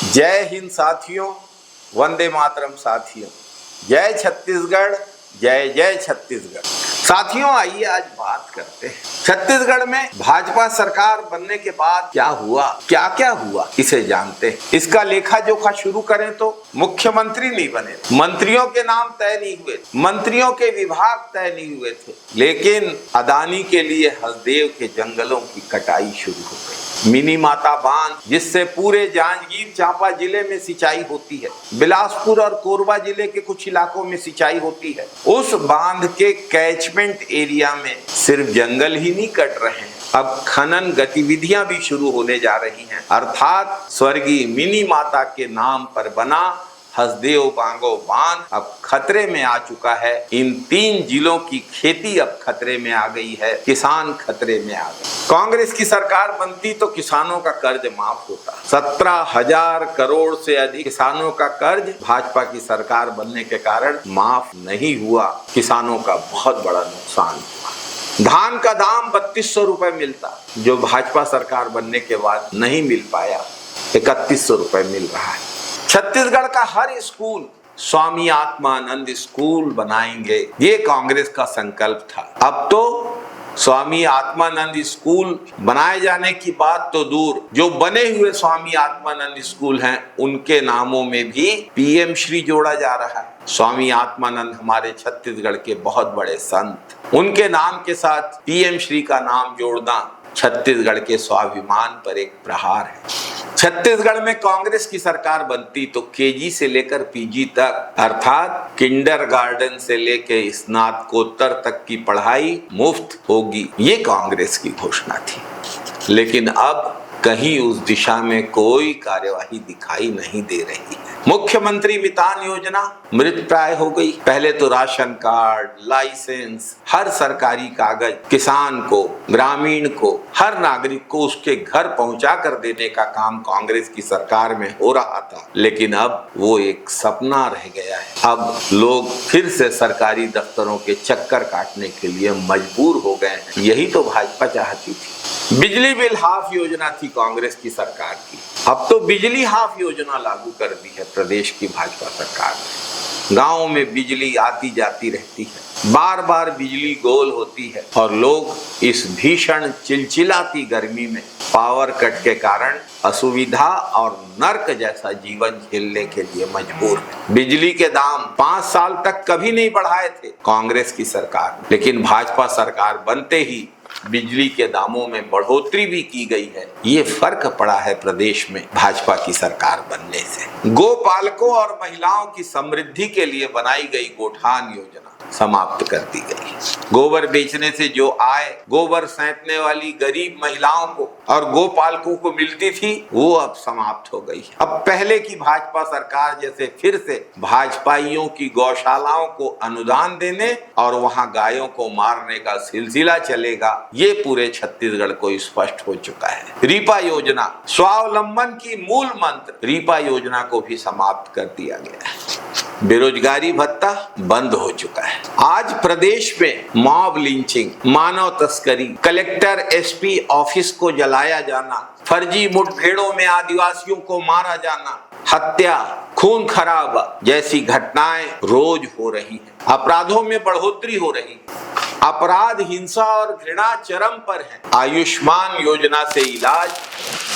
जय हिंद साथियों, वंदे मातरम साथियों, जय छत्तीसगढ़, जय जय छत्तीसगढ़। साथियों, आइए आज बात करते हैं छत्तीसगढ़ में भाजपा सरकार बनने के बाद क्या हुआ, क्या क्या हुआ, इसे जानते हैं। इसका लेखा जोखा शुरू करें तो मुख्यमंत्री नहीं बने, मंत्रियों के नाम तय नहीं हुए, मंत्रियों के विभाग तय नहीं हुए थे, लेकिन अदानी के लिए हसदेव के जंगलों की कटाई शुरू हो गई। मिनी माता बांध, जिससे पूरे जांजगीर चांपा जिले में सिंचाई होती है, बिलासपुर और कोरबा जिले के कुछ इलाकों में सिंचाई होती है, उस बांध के कैचमेंट एरिया में सिर्फ जंगल ही नहीं कट रहे हैं, अब खनन गतिविधियां भी शुरू होने जा रही हैं। अर्थात स्वर्गीय मिनी माता के नाम पर बना हसदेव बांगो बांध अब खतरे में आ चुका है। इन 3 जिलों की खेती अब खतरे में आ गई है, किसान खतरे में आ गए। कांग्रेस की सरकार बनती तो किसानों का कर्ज माफ होता। 17,000 करोड़ से अधिक किसानों का कर्ज भाजपा की सरकार बनने के कारण माफ नहीं हुआ। किसानों का बहुत बड़ा नुकसान हुआ। धान का दाम 3200 रुपए मिलता, जो भाजपा सरकार बनने के बाद नहीं मिल पाया, 3100 रुपए मिल रहा है। छत्तीसगढ़ का हर स्कूल स्वामी आत्मानंद स्कूल बनाएंगे, ये कांग्रेस का संकल्प था। अब तो स्वामी आत्मानंद स्कूल बनाए जाने की बात तो दूर, जो बने हुए स्वामी आत्मानंद स्कूल हैं उनके नामों में भी पीएम श्री जोड़ा जा रहा है। स्वामी आत्मानंद हमारे छत्तीसगढ़ के बहुत बड़े संत, उनके नाम के साथ पीएम श्री का नाम जोड़ना छत्तीसगढ़ के स्वाभिमान पर एक प्रहार है। छत्तीसगढ़ में कांग्रेस की सरकार बनती तो केजी से लेकर पीजी तक, अर्थात किंडरगार्टन से लेकर स्नातकोत्तर तक की पढ़ाई मुफ्त होगी, ये कांग्रेस की घोषणा थी। लेकिन अब कहीं उस दिशा में कोई कार्यवाही दिखाई नहीं दे रही है। मुख्यमंत्री मितान योजना मृतप्राय हो गई। पहले तो राशन कार्ड, लाइसेंस, हर सरकारी कागज किसान को, ग्रामीण को, हर नागरिक को उसके घर पहुंचा कर देने का काम कांग्रेस की सरकार में हो रहा था, लेकिन अब वो एक सपना रह गया है। अब लोग फिर से सरकारी दफ्तरों के चक्कर काटने के लिए मजबूर हो गए हैं। यही तो भाजपा चाहती थी। बिजली बिल हाफ योजना थी कांग्रेस की सरकार की, अब तो बिजली हाफ योजना लागू कर दी है प्रदेश की भाजपा सरकार ने। गांव में बिजली आती जाती रहती है, बार बार बिजली गोल होती है और लोग इस भीषण चिलचिलाती गर्मी में पावर कट के कारण असुविधा और नर्क जैसा जीवन झेलने के लिए मजबूर है। बिजली के दाम 5 साल तक कभी नहीं बढ़ाए थे कांग्रेस की सरकार, लेकिन भाजपा सरकार बनते ही बिजली के दामों में बढ़ोतरी भी की गई है। ये फर्क पड़ा है प्रदेश में भाजपा की सरकार बनने से। गोपालकों और महिलाओं की समृद्धि के लिए बनाई गई गोठान योजना समाप्त कर दी गई। गोबर बेचने से जो आय गोबर सैंतने वाली गरीब महिलाओं को और गोपालकों को मिलती थी, वो अब समाप्त हो गई। अब पहले की भाजपा सरकार जैसे फिर से भाजपाइयों की गौशालाओं को अनुदान देने और वहां गायों को मारने का सिलसिला चलेगा, ये पूरे छत्तीसगढ़ को स्पष्ट हो चुका है। रीपा योजना, स्वावलंबन की मूल मंत्र रीपा योजना को भी समाप्त कर दिया गया है। बेरोजगारी भत्ता बंद हो चुका है। आज प्रदेश में मॉब लिंचिंग, मानव तस्करी, कलेक्टर एसपी ऑफिस को जलाया जाना, फर्जी मुठभेड़ों में आदिवासियों को मारा जाना, हत्या, खून खराब जैसी घटनाएं रोज हो रही हैं। अपराधों में बढ़ोतरी हो रही है। अपराध, हिंसा और घृणा चरम पर है। आयुष्मान योजना से इलाज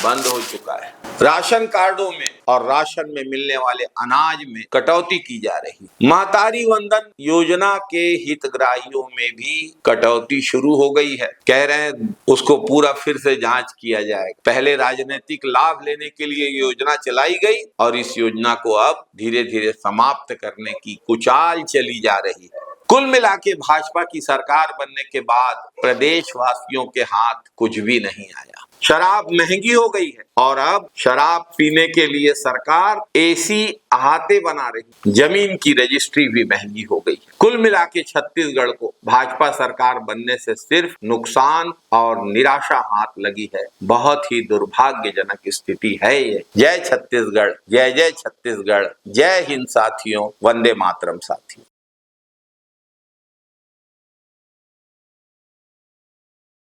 बंद हो चुका है। राशन कार्डों में और राशन में मिलने वाले अनाज में कटौती की जा रही। महतारी वंदन योजना के हितग्राहियों में भी कटौती शुरू हो गई है। कह रहे हैं उसको पूरा फिर से जांच किया जाए। पहले राजनीतिक लाभ लेने के लिए योजना चलाई गई और इस योजना को अब धीरे धीरे समाप्त करने की कुचाल चली जा रही है। कुल मिला के भाजपा की सरकार बनने के बाद प्रदेशवासियों के हाथ कुछ भी नहीं आया। शराब महंगी हो गई है और अब शराब पीने के लिए सरकार एसी अहाते बना रही। जमीन की रजिस्ट्री भी महंगी हो गई है। कुल मिला के छत्तीसगढ़ को भाजपा सरकार बनने से सिर्फ नुकसान और निराशा हाथ लगी है। बहुत ही दुर्भाग्यजनक स्थिति है ये। जय छत्तीसगढ़, जय जय छत्तीसगढ़, जय हिंद साथियों, वंदे मातरम साथियों।